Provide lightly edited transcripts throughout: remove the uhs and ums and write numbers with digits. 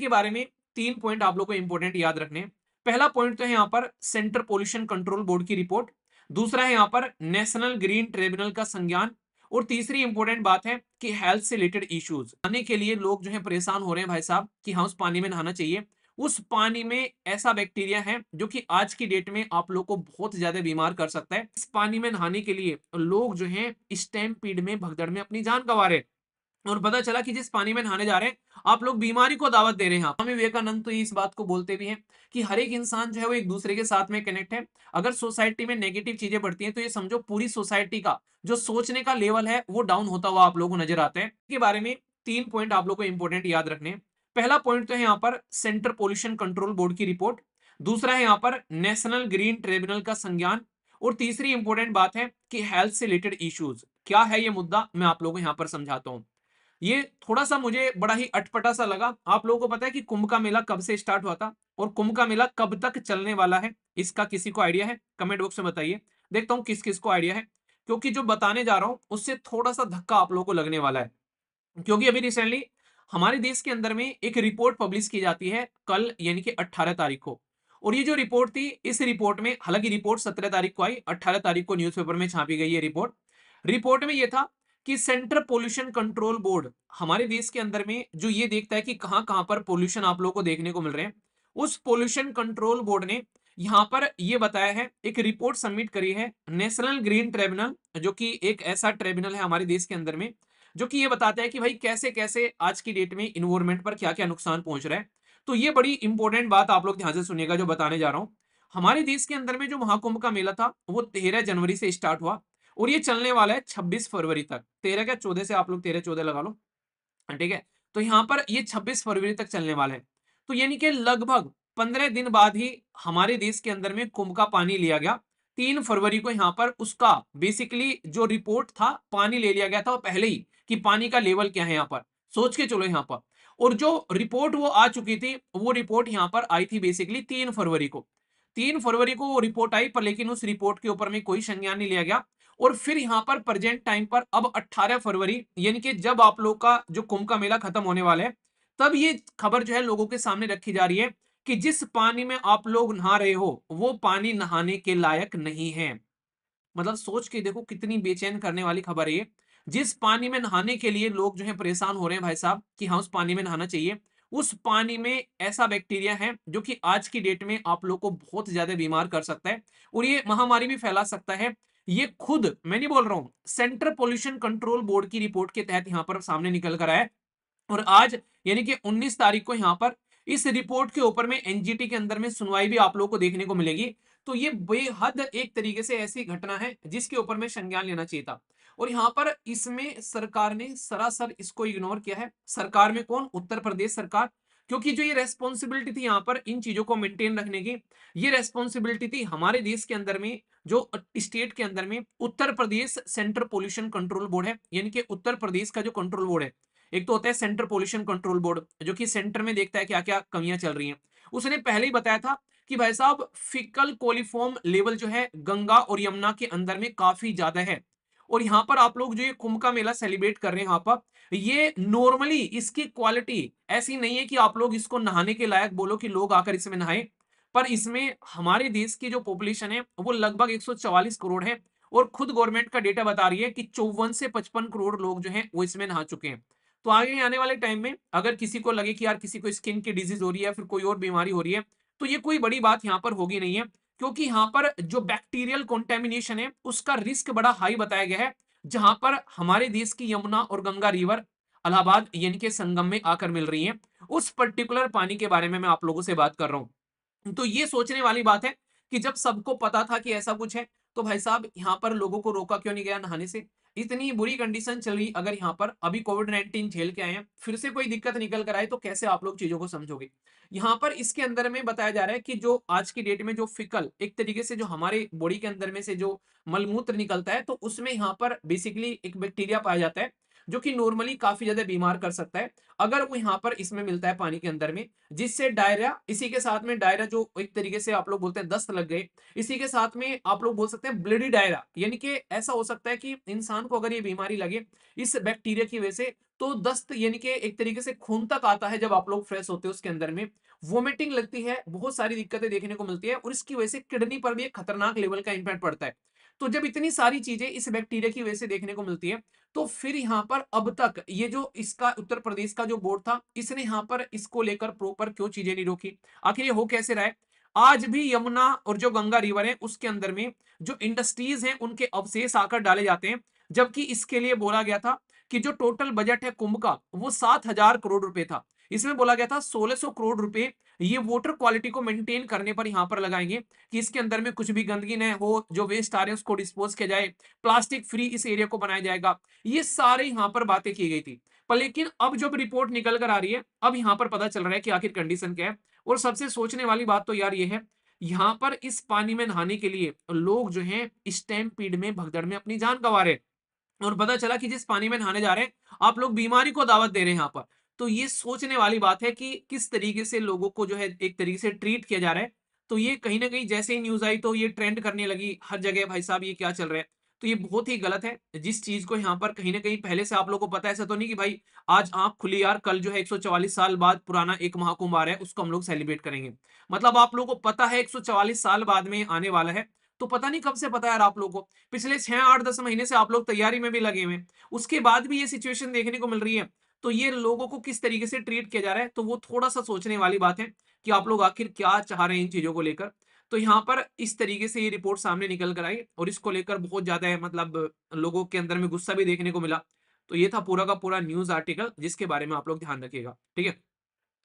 के बारे में 3 पॉइंट आप लोग को इंपॉर्टेंट याद रखने हैं। पहला पॉइंट तो है यहाँ पर सेंट्रल पोल्यूशन कंट्रोल बोर्ड की रिपोर्ट। दूसरा है यहाँ पर नेशनल ग्रीन ट्रिब्यूनल का संज्ञान। और तीसरी इंपॉर्टेंट बात है कि हेल्थ से रिलेटेड इश्यूज नहाने के लिए लोग जो है परेशान हो रहे हैं भाई साहब कि हाँ उस पानी में नहाना चाहिए। उस पानी में ऐसा बैक्टीरिया है जो कि आज की डेट में आप लोग को बहुत ज्यादा बीमार कर सकता है। इस पानी में नहाने के लिए लोग जो है स्टैम्पीड में भगदड़ में अपनी जान गंवा रहे हैं। और पता चला कि जिस पानी में नहाने जा रहे हैं आप लोग बीमारी को दावत दे रहे हैं। स्वामी विवेकानंद तो इस बात को बोलते भी हैं कि हर एक इंसान जो है वो एक दूसरे के साथ में कनेक्ट है। अगर सोसाइटी में नेगेटिव चीजें बढ़ती हैं तो ये समझो पूरी सोसाइटी का जो सोचने का लेवल है वो डाउन होता हुआ आप लोगों को नजर आते हैं। इसके बारे में 3 पॉइंट आप लोग को इंपॉर्टेंट याद रखने हैं। पहला पॉइंट तो है यहाँ पर सेंट्रल पोल्यूशन कंट्रोल बोर्ड की रिपोर्ट। दूसरा है यहाँ पर नेशनल ग्रीन ट्रिब्यूनल का संज्ञान। और तीसरी इंपॉर्टेंट बात है कि हेल्थ से रिलेटेड इश्यूज क्या है ये मुद्दा मैं आप लोगों को यहाँ पर समझाता हूँ। ये थोड़ा सा मुझे बड़ा ही अटपटा सा लगा। आप लोगों को पता है कि कुंभ का मेला कब से स्टार्ट हुआ था और कुंभ का मेला कब तक चलने वाला है? इसका किसी को आइडिया है? कमेंट बॉक्स में बताइए। देखता हूं किस किस को आइडिया है, क्योंकि जो बताने जा रहा हूं उससे थोड़ा सा धक्का आप लोगों को लगने वाला है। क्योंकि अभी रिसेंटली हमारे देश के अंदर में एक रिपोर्ट पब्लिश की जाती है कल यानी कि 18 तारीख को। और ये जो रिपोर्ट थी इस रिपोर्ट में, हालांकि रिपोर्ट 17 तारीख को आई, 18 तारीख को न्यूज़पेपर में छापी गई है रिपोर्ट। रिपोर्ट में ये था कि सेंट्रल पोल्यूशन कंट्रोल बोर्ड हमारे देश के अंदर में जो ये देखता है कि कहां कहां पर पोल्यूशन आप लोगों को देखने को मिल रहे हैं, उस पोल्यूशन कंट्रोल बोर्ड ने यहां पर ये बताया है, एक रिपोर्ट सबमिट करी है नेशनल ग्रीन ट्रिब्यूनल, जो कि एक ऐसा ट्रिब्यूनल है हमारे देश के अंदर में जो कि ये बताता है कि भाई कैसे कैसे आज की डेट में इन्वायरमेंट पर क्या क्या नुकसान पहुंच रहा है। तो ये बड़ी इंपॉर्टेंट बात आप लोग ध्यान से सुनिएगा जो बताने जा रहा हूं। हमारे देश के अंदर में जो महाकुंभ का मेला था वो 13 जनवरी से स्टार्ट हुआ और ये चलने वाला है 26 फरवरी तक। 13 क्या 14 से आप लोग 13 14 लगा लो, ठीक है। तो यहाँ पर ये 26 फरवरी तक चलने वाला है। तो यानी कि लगभग 15 दिन बाद ही हमारे देश के अंदर में कुंभ का पानी लिया गया। 3 फरवरी को यहाँ पर उसका बेसिकली जो रिपोर्ट था पानी ले लिया गया था पहले ही कि पानी का लेवल क्या है यहाँ पर, सोच के चलो यहाँ पर। और जो रिपोर्ट वो आ चुकी थी वो रिपोर्ट यहाँ पर आई थी बेसिकली 3 फरवरी को। 3 फरवरी को वो रिपोर्ट आई पर लेकिन उस रिपोर्ट के ऊपर में कोई संज्ञान नहीं लिया गया। और फिर यहाँ पर प्रेजेंट टाइम पर अब 18 फरवरी यानी कि जब आप लोग का जो कुंभ का मेला खत्म होने वाला है तब ये खबर जो है लोगों के सामने रखी जा रही है कि जिस पानी में आप लोग नहा रहे हो वो पानी नहाने के लायक नहीं है। मतलब सोच के देखो कितनी बेचैन करने वाली खबर है ये। जिस पानी में नहाने के लिए लोग जो है परेशान हो रहे हैं भाई साहब कि हाँ उस पानी में नहाना चाहिए, उस पानी में ऐसा बैक्टीरिया है जो कि आज की डेट में आप लोग को बहुत ज्यादा बीमार कर सकता है और ये महामारी भी फैला सकता है। ये खुद मैं नहीं बोल रहा हूं, सेंट्रल पोल्यूशन कंट्रोल बोर्ड की रिपोर्ट के तहत यहां पर सामने निकल कर आया है। और आज यानी कि 19 तारीख को यहाँ पर इस रिपोर्ट के ऊपर में एनजीटी के अंदर में सुनवाई भी आप लोगों को देखने को मिलेगी। तो ये बेहद एक तरीके से ऐसी घटना है जिसके ऊपर में संज्ञान लेना चाहिए था। और यहाँ पर इसमें सरकार ने सरासर इसको इग्नोर किया है। सरकार में कौन? उत्तर प्रदेश सरकार। क्योंकि जो ये रेस्पॉन्सिबिलिटी थी यहाँ पर इन चीजों को मेंटेन रखने की, ये रेस्पॉन्सिबिलिटी थी हमारे देश के अंदर में जो स्टेट के अंदर में Uttar Pradesh central pollution control board है, यानी कि उत्तर प्रदेश का जो कंट्रोल बोर्ड है। एक तो होता है सेंट्रल पोल्यूशन कंट्रोल बोर्ड जो कि सेंटर में देखता है क्या क्या कमियां चल रही हैं। उसने पहले ही बताया था कि भाई साहब फिकल कोलिफॉर्म लेवल जो है गंगा और यमुना के अंदर में काफी ज्यादा है। और यहाँ पर आप लोग जो ये कुंभ का मेला सेलिब्रेट कर रहे हैं यहाँ पर, ये नॉर्मली इसकी क्वालिटी ऐसी नहीं है कि आप लोग इसको नहाने के लायक बोलो कि लोग आकर इसमें नहाए। पर इसमें हमारे देश की जो पॉपुलेशन है वो लगभग 144 करोड़ है। और खुद गवर्नमेंट का डेटा बता रही है कि 54 से 55 करोड़ लोग जो हैं वो इसमें नहा चुके हैं। तो आगे आने वाले टाइम में अगर किसी को लगे कि यार किसी को स्किन की डिजीज हो रही है या फिर कोई और बीमारी हो रही है तो ये कोई बड़ी बात यहाँ पर होगी नहीं है। क्योंकि यहाँ पर जो बैक्टीरियल कॉन्टेमिनेशन है उसका रिस्क बड़ा हाई बताया गया है, जहां पर हमारे देश की यमुना और गंगा रिवर इलाहाबाद यानी कि संगम में आकर मिल रही है। उस पर्टिकुलर पानी के बारे में मैं आप लोगों से बात कर रहा हूं। तो ये सोचने वाली बात है कि जब सबको पता था कि ऐसा कुछ है तो भाई साहब यहाँ पर लोगों को रोका क्यों नहीं गया नहाने से? इतनी बुरी कंडीशन चल रही, अगर यहाँ पर अभी कोविड-19 झेल के आए हैं फिर से कोई दिक्कत निकल कर आए तो कैसे आप लोग चीजों को समझोगे? यहाँ पर इसके अंदर में बताया जा रहा है कि जो आज की डेट में जो फिकल एक तरीके से जो हमारे बॉडी के अंदर में से जो मलमूत्र निकलता है तो उसमें यहाँ पर बेसिकली एक बैक्टीरिया पाया जाता है जो कि नॉर्मली काफी ज्यादा बीमार कर सकता है अगर वो यहाँ पर इसमें मिलता है पानी के अंदर में, जिससे डायरिया, इसी के साथ में डायरिया जो एक तरीके से आप लोग बोलते हैं दस्त लग गए, इसी के साथ में आप लोग बोल सकते हैं ब्लडी डायरिया, यानी कि ऐसा हो सकता है कि इंसान को अगर ये बीमारी लगे इस बैक्टीरिया की वजह से तो दस्त यानी कि एक तरीके से खून तक आता है जब आप लोग फ्रेश होते हो, उसके अंदर में वोमिटिंग लगती है, बहुत सारी दिक्कतें देखने को मिलती है और इसकी वजह से किडनी पर भी एक खतरनाक लेवल का इंपैक्ट पड़ता है। तो जब इतनी सारी चीजें इस बैक्टीरिया की वजह से देखने को मिलती है, तो फिर यहाँ पर अब तक ये जो इसका उत्तर प्रदेश का जो बोर्ड था, इसने यहाँ पर इसको लेकर प्रॉपर क्यों चीजें नहीं रोकी? आखिर ये हो कैसे रहा है? आज भी यमुना और जो गंगा रिवर है उसके अंदर में जो इंडस्ट्रीज हैं उनके अवशेष आकर डाले जाते हैं, जबकि इसके लिए बोला गया था कि जो टोटल बजट है कुंभ का वो 7,000 करोड़ रुपए था। इसमें बोला गया था 1,600 करोड़ रुपए ये वाटर क्वालिटी को मेंटेन करने पर यहाँ पर लगाएंगे कि इसके अंदर में कुछ भी गंदगी न हो, जो वेस्ट आ रहे हैं उसको डिस्पोज किया जाए, प्लास्टिक फ्री इस एरिया को बनाया जाएगा। ये सारे यहाँ पर बातें की गई थी। पर लेकिन अब जब रिपोर्ट निकल कर आ रही है, अब यहाँ पर पता चल रहा है कि आखिर कंडीशन क्या है। और सबसे सोचने वाली बात तो यार ये है, यहाँ पर इस पानी में नहाने के लिए लोग जो हैं स्टैम्पीड में भगदड़ में अपनी जान गंवा रहे हैं। और पता चला कि जिस पानी में नहाने जा रहे हैं, आप लोग बीमारी को दावत दे रहे हैं यहाँ पर। तो ये सोचने वाली बात है कि किस तरीके से लोगों को जो है एक तरीके से ट्रीट किया जा रहा है। तो ये कहीं न कहीं जैसे ही न्यूज़ आई तो ये ट्रेंड करने लगी हर जगह, भाई साहब ये क्या चल रहा है? तो ये बहुत ही गलत है। जिस चीज़ को यहाँ पर कहीं न कहीं पहले से आप लोगों को पता है, ऐसा तो नहीं कि भाई आज आँख खुली यार, कल जो है 144 साल बाद पुराना एक महाकुंभ आ रहा है, उसको हम लोग सेलिब्रेट करेंगे। मतलब आप लोगों को पता है 144 साल बाद में आने वाला है, तो पता नहीं कब से पता है यार आप लोगों को। पिछले 6, 8, 10 महीने से आप लोग तैयारी में भी लगे हुए हैं। उसके बाद भी ये सिचुएशन देखने को मिल रही है। तो ये लोगों को किस तरीके से ट्रीट किया जा रहा है, तो वो थोड़ा-सा सोचने वाली बात है कि आप लोग आखिर क्या चाह रहे हैं इन चीज़ों को लेकर। तो यहाँ पर इस तरीके से ये रिपोर्ट सामने निकल कर आई और इसको लेकर बहुत ज़्यादा मतलब लोगों के अंदर में गुस्सा भी देखने को मिला। तो ये था पूरा का पूरा न्यूज़ आर्टिकल जिसके बारे में आप लोग ध्यान रखिएगा। ठीक है?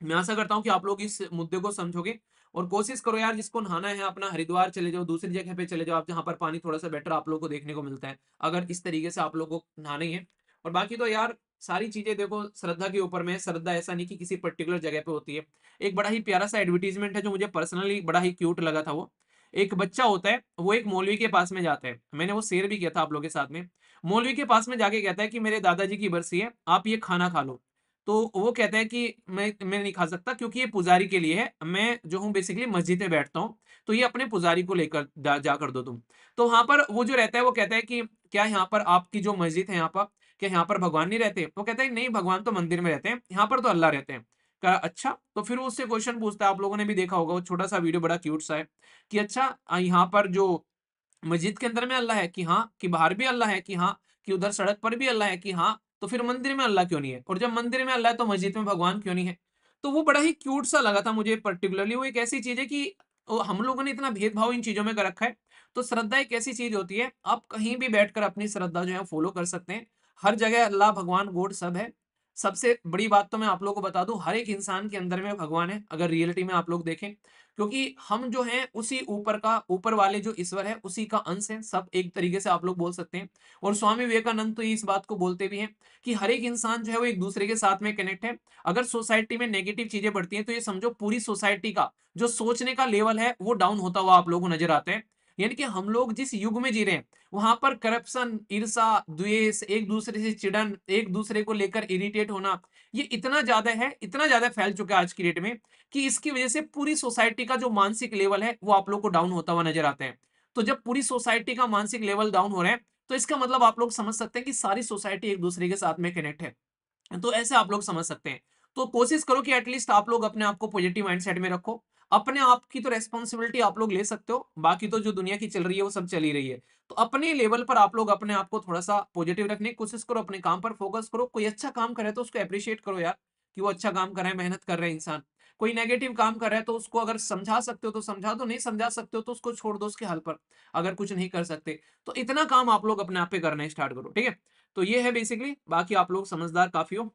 मैं आशा करता हूँ कि आप लोग इस मुद्दे को समझोगे और कोशिश करो यार, जिसको नहाना है अपना हरिद्वार चले जाओ, दूसरी जगह पे चले जाओ आप जहाँ पर पानी थोड़ा-सा बेटर आप लोगों को देखने को मिलता है। अगर इस तरीके से आप लोगों को नहाना ही है। और बाकी तो यार सारी चीज़ें देखो श्रद्धा के ऊपर में है। श्रद्धा ऐसा नहीं कि किसी पर्टिकुलर जगह पे होती है। एक बड़ा ही प्यारा-सा एडवर्टाइज़मेंट है जो मुझे पर्सनली बड़ा ही क्यूट लगा था वो। एक बच्चा होता है, वो एक मौलवी के पास में जाता है। मैंने वो शेयर भी किया था आप लोगों के साथ में। मौलवी के पास में जाके कहता है कि मेरे दादाजी की बरसी है, आप ये खाना खा लो। तो वो कहता है कि मैं नहीं खा सकता क्योंकि ये पुजारी के लिए है। मैं जो हूँ बेसिकली मस्जिद में बैठता हूँ, तो ये अपने पुजारी को लेकर जाकर दो तुम। तो वहाँ पर वो जो रहता है वो कहता है कि क्या यहाँ पर आपकी जो मस्जिद है यहाँ पर, क्या यहाँ पर भगवान नहीं रहते? वो कहता है नहीं, भगवान तो मंदिर में रहते हैं, यहाँ पर तो अल्लाह रहते हैं। कहा अच्छा, तो फिर वो उससे क्वेश्चन पूछता है, आप लोगों ने भी देखा होगा वो छोटा-सा वीडियो बड़ा क्यूट सा है कि अच्छा यहाँ पर जो मस्जिद के अंदर में अल्लाह है कि हाँ, कि बाहर भी अल्लाह है कि हाँ, कि उधर सड़क पर भी अल्लाह है कि हाँ, तो फिर मंदिर में अल्लाह क्यों नहीं है? और जब मंदिर में अल्लाह है तो मस्जिद में भगवान क्यों नहीं है? तो वो बड़ा ही क्यूट सा लगा था मुझे पर्टिकुलरली। वो एक ऐसी चीज़ है कि हम लोगों ने इतना भेदभाव इन चीज़ों में कर रखा है। तो श्रद्धा एक ऐसी चीज़ होती है, आप कहीं भी बैठकर अपनी श्रद्धा जो है फॉलो कर सकते हैं। हर जगह अल्लाह, भगवान, गॉड सब है। सबसे बड़ी बात तो मैं आप लोगों को बता दूँ, हर एक इंसान के अंदर में भगवान है, अगर रियलिटी में आप लोग देखें। क्योंकि हम जो हैं उसी ऊपर वाले जो ईश्वर है उसी का अंश है, सब एक तरीके से आप लोग बोल सकते हैं। और स्वामी विवेकानंद तो इस बात को बोलते भी हैं कि हर एक इंसान जो है वो एक दूसरे के साथ में कनेक्ट है। अगर सोसाइटी में नेगेटिव चीजें बढ़ती हैं तो ये समझो पूरी सोसाइटी का जो सोचने का लेवल है वो डाउन होता हुआ आप लोगों को नजर आता है। यानी कि हम लोग जिस युग में जी रहे हैं वहां पर करप्शन, ईर्षा, द्वेष, एक दूसरे से चिड़न, एक दूसरे को लेकर इरिटेट होना, ये इतना ज्यादा है, इतना ज्यादा फैल चुका है आज की डेट में कि इसकी वजह से पूरी सोसाइटी का जो मानसिक लेवल है वो आप लोग को डाउन होता हुआ नजर आता है। तो जब पूरी सोसाइटी का मानसिक लेवल डाउन हो रहा है तो इसका मतलब आप लोग समझ सकते हैं कि सारी सोसाइटी एक दूसरे के साथ में कनेक्ट है। तो ऐसे आप लोग समझ सकते हैं। तो कोशिश करो कि एटलीस्ट आप लोग अपने आप को पॉजिटिव माइंडसेट में रखो। अपने आप की तो रिस्पॉन्सिबिलिटी आप लोग ले सकते हो, बाकी तो जो दुनिया की चल रही है वो सब चल ही रही है। तो अपने लेवल पर आप लोग अपने आप को थोड़ा-सा पॉजिटिव रखने की कोशिश करो, अपने काम पर फोकस करो। कोई अच्छा काम करे तो उसको एप्रिशिएट करो यार, कि वो अच्छा काम कर रहा है, मेहनत कर रहा है इंसान। कोई नेगेटिव काम कर रहा है तो उसको अगर समझा सकते हो तो समझा दो, नहीं समझा सकते हो तो उसको छोड़ दो उसके हल पर, अगर कुछ नहीं कर सकते। तो इतना काम आप लोग अपने आप पे करना स्टार्ट करो, ठीक है? तो ये है बेसिकली, बाकी आप लोग समझदार काफ़ी हो।